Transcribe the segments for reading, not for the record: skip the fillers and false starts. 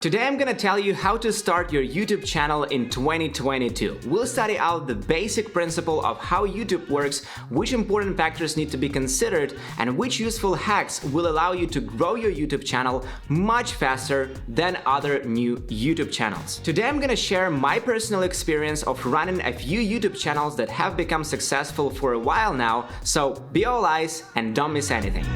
Today I'm gonna tell you how to start your YouTube channel in 2022. We'll study out the basic principle of how YouTube works, which important factors need to be considered, and which useful hacks will allow you to grow your YouTube channel much faster than other new YouTube channels. Today I'm gonna share my personal experience of running a few YouTube channels that have become successful for a while now, so be all eyes and don't miss anything.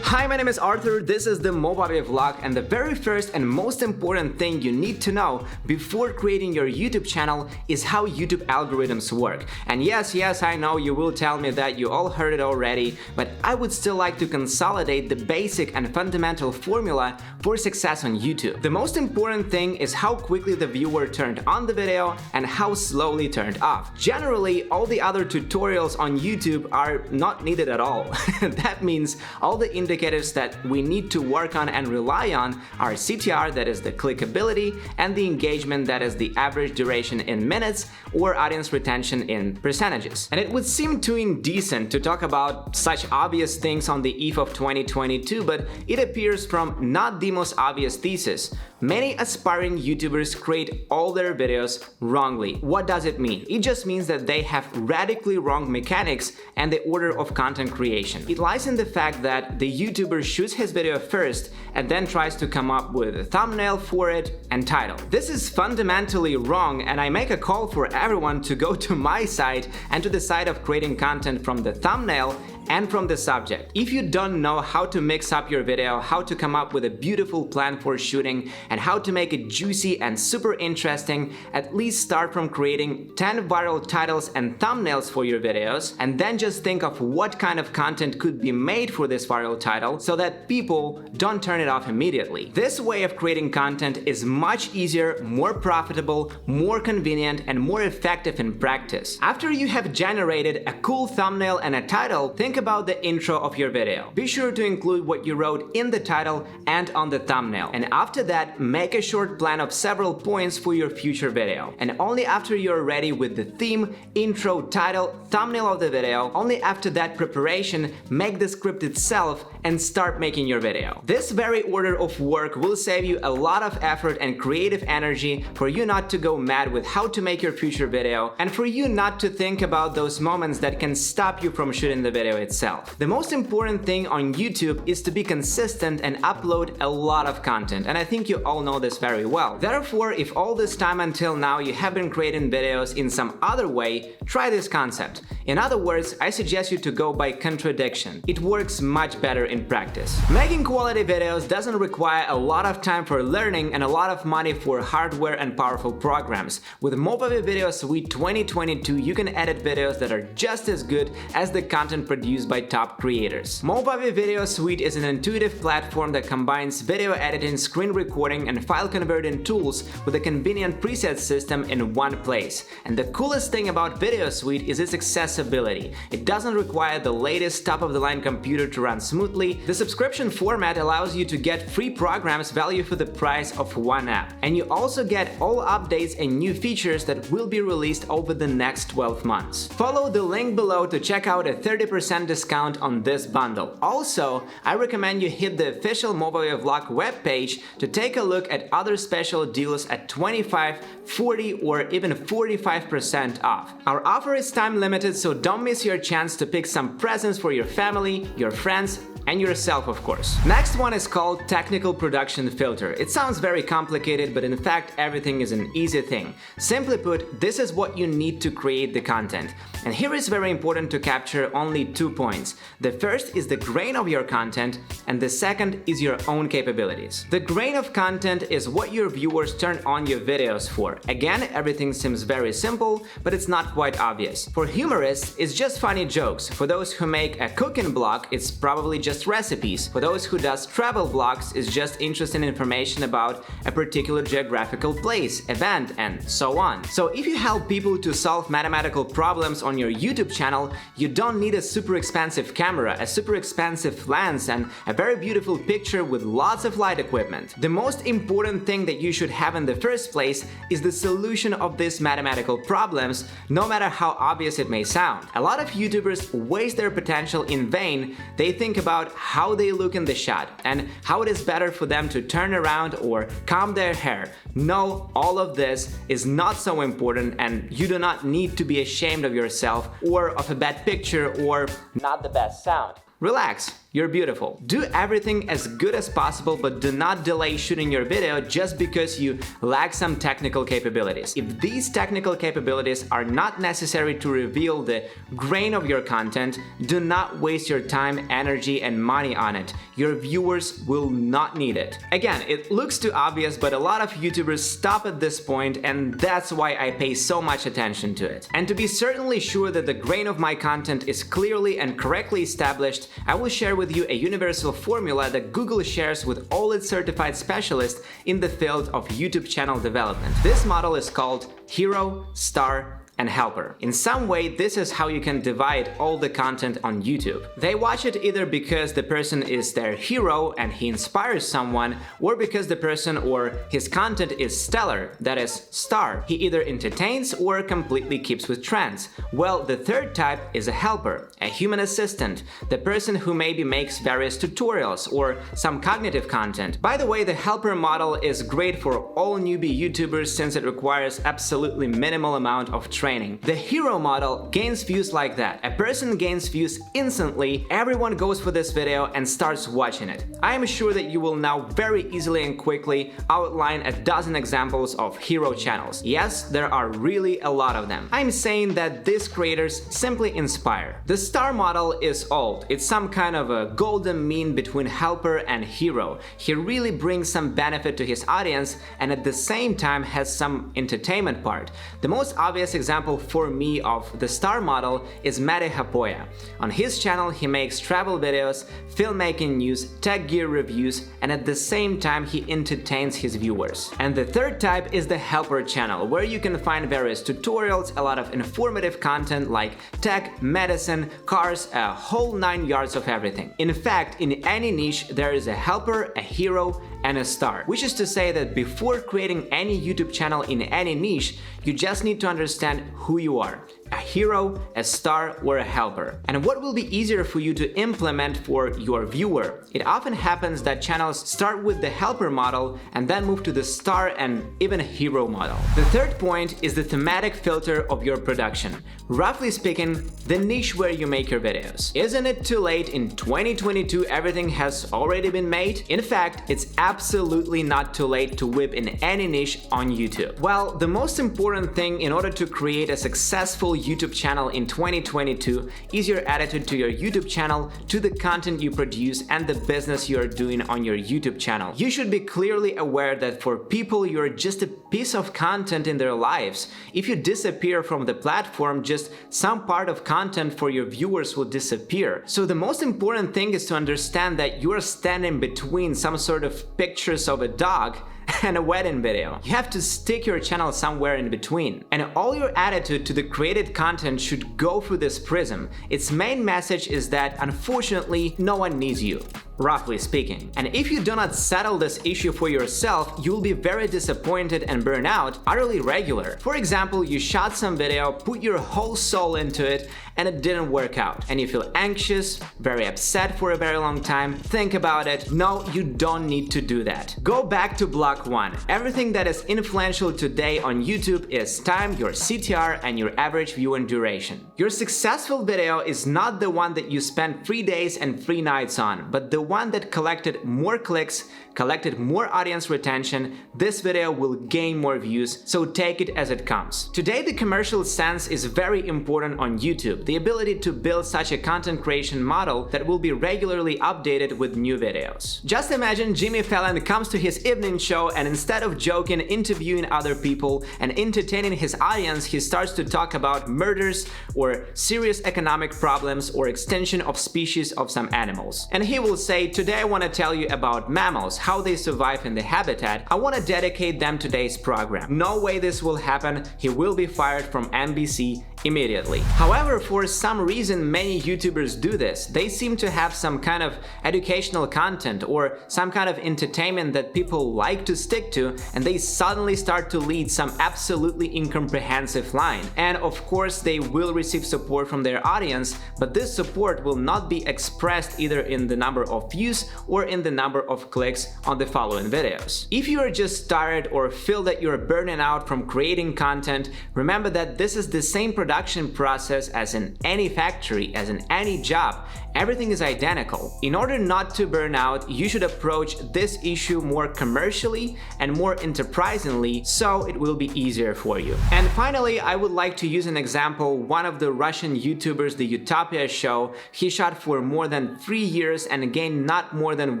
Hi, my name is Arthur, this is the Movavi vlog, and the very first and most important thing you need to know before creating your YouTube channel is how YouTube algorithms work. And yes, I know you will tell me that you all heard it already, but I would still like to consolidate the basic and fundamental formula for success on YouTube. The most important thing is how quickly the viewer turned on the video and how slowly turned off. Generally, all the other tutorials on YouTube are not needed at all. That means all the indicators that we need to work on and rely on are CTR, that is the clickability, and the engagement, that is the average duration in minutes, or audience retention in percentages. And it would seem too indecent to talk about such obvious things on the eve of 2022, but it appears from not the most obvious thesis. Many aspiring YouTubers create all their videos wrongly. What does it mean? It just means that they have radically wrong mechanics and the order of content creation. It lies in the fact that the YouTuber shoots his video first and then tries to come up with a thumbnail for it and title. This is fundamentally wrong, and I make a call for everyone to go to my site and to the side of creating content from the thumbnail and from the subject. If you don't know how to mix up your video, how to come up with a beautiful plan for shooting, and how to make it juicy and super interesting, at least start from creating 10 viral titles and thumbnails for your videos, and then just think of what kind of content could be made for this viral title so that people don't turn it off immediately. This way of creating content is much easier, more profitable, more convenient, and more effective in practice. After you have generated a cool thumbnail and a title, think about the intro of your video. Be sure to include what you wrote in the title and on the thumbnail. And after that, make a short plan of several points for your future video. And only after you're ready with the theme, intro, title, thumbnail of the video, only after that preparation, make the script itself and start making your video. This very order of work will save you a lot of effort and creative energy for you not to go mad with how to make your future video, and for you not to think about those moments that can stop you from shooting the video itself. The most important thing on YouTube is to be consistent and upload a lot of content, and I think you all know this very well. Therefore, if all this time until now you have been creating videos in some other way, try this concept. In other words, I suggest you to go by contradiction. It works much better in practice. Making quality videos doesn't require a lot of time for learning and a lot of money for hardware and powerful programs. With Movavi Video Suite 2022, you can edit videos that are just as good as the content produced by top creators. Movavi Video Suite is an intuitive platform that combines video editing, screen recording, and file converting tools with a convenient preset system in one place. And the coolest thing about Video Suite is its accessibility. It doesn't require the latest top-of-the-line computer to run smoothly. The subscription format allows you to get free programs value for the price of one app. And you also get all updates and new features that will be released over the next 12 months. Follow the link below to check out a 30% discount on this bundle. Also, I recommend you hit the official Movavi Vlog webpage to take a look at other special deals at 25, 40, or even 45% off. Our offer is time limited, so don't miss your chance to pick some presents for your family, your friends, and yourself, of course. Next one is called Technical Production Filter. It sounds very complicated, but in fact everything is an easy thing. Simply put, this is what you need to create the content. And here is very important to capture only 2 points. The first is the grain of your content, and the second is your own capabilities. The grain of content is what your viewers turn on your videos for. Again, everything seems very simple, but it's not quite obvious. For humorists, it's just funny jokes. For those who make a cooking blog, it's probably just recipes. For those who does travel vlogs, it's just interesting information about a particular geographical place, event, and so on. So if you help people to solve mathematical problems on your YouTube channel, you don't need a super expensive camera, a super expensive lens, and a very beautiful picture with lots of light equipment. The most important thing that you should have in the first place is the solution of these mathematical problems, no matter how obvious it may sound. sound. A lot of YouTubers waste their potential in vain. They think about how they look in the shot and how it is better for them to turn around or comb their hair. No, all of this is not so important, and you do not need to be ashamed of yourself or of a bad picture or not the best sound. Relax, you're beautiful. Do everything as good as possible, but do not delay shooting your video just because you lack some technical capabilities. If these technical capabilities are not necessary to reveal the grain of your content, do not waste your time, energy, and money on it. Your viewers will not need it. Again, it looks too obvious, but a lot of YouTubers stop at this point, and that's why I pay so much attention to it. And to be certainly sure that the grain of my content is clearly and correctly established, I will share with you a universal formula that Google shares with all its certified specialists in the field of YouTube channel development. This model is called Hero, Star, and Helper. In some way, this is how you can divide all the content on YouTube. They watch it either because the person is their hero and he inspires someone, or because the person or his content is stellar, that is, star. He either entertains or completely keeps with trends. Well, the third type is a helper, a human assistant, the person who maybe makes various tutorials or some cognitive content. By the way, the helper model is great for all newbie YouTubers since it requires absolutely minimal amount of training. The hero model gains views like that. A person gains views instantly, everyone goes for this video and starts watching it. I am sure that you will now very easily and quickly outline a dozen examples of hero channels. Yes, there are really a lot of them. I'm saying that these creators simply inspire. The star model is old. It's some kind of a golden mean between helper and hero. He really brings some benefit to his audience and at the same time has some entertainment part. The most obvious example for me of the star model is Mate Hapoya. On his channel he makes travel videos, filmmaking news, tech gear reviews, and at the same time he entertains his viewers. And the third type is the helper channel, where you can find various tutorials, a lot of informative content like tech, medicine, cars, a whole 9 yards of everything. In fact, in any niche there is a helper, a hero, and a star. Which is to say that before creating any YouTube channel in any niche, you just need to understand who you are. A hero, a star, or a helper. And what will be easier for you to implement for your viewer? It often happens that channels start with the helper model and then move to the star and even hero model. The third point is the thematic filter of your production. Roughly speaking, the niche where you make your videos. Isn't it too late? In 2022 everything has already been made? In fact, it's absolutely not too late to whip in any niche on YouTube. Well, the most important thing in order to create a successful YouTube channel in 2022 is your attitude to your YouTube channel, to the content you produce, and the business you are doing on your YouTube channel. You should be clearly aware that for people you're just a piece of content in their lives. If you disappear from the platform, just some part of content for your viewers will disappear. So the most important thing is to understand that you are standing between some sort of pictures of a dog and a wedding video. You have to stick your channel somewhere in between. And all your attitude to the created content should go through this prism. Its main message is that unfortunately no one needs you, roughly speaking. And if you do not settle this issue for yourself, you will be very disappointed and burn out utterly regular. For example, you shot some video, put your whole soul into it, and it didn't work out. And you feel anxious, very upset for a very long time, think about it. No, you don't need to do that. Go back to block 1. Everything that is influential today on YouTube is time, your CTR, and your average viewing duration. Your successful video is not the one that you spent 3 days and 3 nights on, but the one that collected more clicks, collected more audience retention. This video will gain more views, so take it as it comes. Today, the commercial sense is very important on YouTube. The ability to build such a content creation model that will be regularly updated with new videos. Just imagine Jimmy Fallon comes to his evening show and instead of joking, interviewing other people, and entertaining his audience, he starts to talk about murders or serious economic problems or extinction of species of some animals. And he will say, today I want to tell you about mammals, how they survive in the habitat. I want to dedicate them today's program. No way this will happen. He will be fired from NBC immediately. However, for some reason many YouTubers do this. They seem to have some kind of educational content or some kind of entertainment that people like to stick to, and they suddenly start to lead some absolutely incomprehensive line. And of course they will receive support from their audience, but this support will not be expressed either in the number of views or in the number of clicks on the following videos. If you are just tired or feel that you're burning out from creating content, remember that this is the same production process as in any factory, as in any job. Everything is identical. In order not to burn out, you should approach this issue more commercially and more enterprisingly, so it will be easier for you. And finally, I would like to use an example. One of the Russian YouTubers, the Utopia Show, he shot for more than 3 years and gained not more than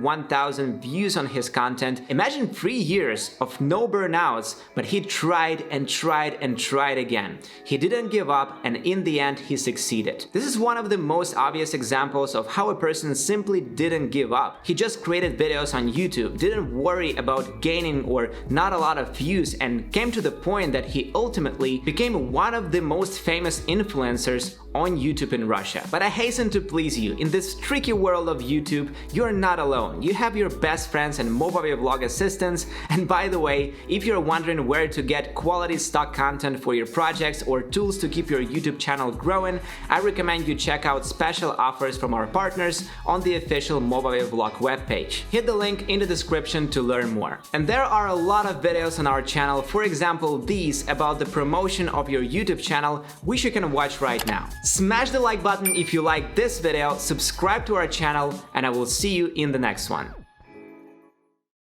1,000 views on his content. Imagine 3 years of no burnouts, but he tried and tried and tried again. He didn't give up, and in the end he succeeded. This is one of the most obvious examples of how a person simply didn't give up. He just created videos on YouTube, didn't worry about gaining or not a lot of views, and came to the point that he ultimately became one of the most famous influencers on YouTube in Russia. But I hasten to please you, in this tricky world of YouTube, you're not alone. You have your best friends and Movavi vlog assistants, and by the way, if you're wondering where to get quality stock content for your projects or tools to keep your YouTube channel growing, I recommend you check out special offers from our partners on the official Movavi vlog webpage. Hit the link in the description to learn more. And there are a lot of videos on our channel, for example these about the promotion of your YouTube channel, which you can watch right now. Smash the like button if you like this video, subscribe to our channel, and I will see you in the next one.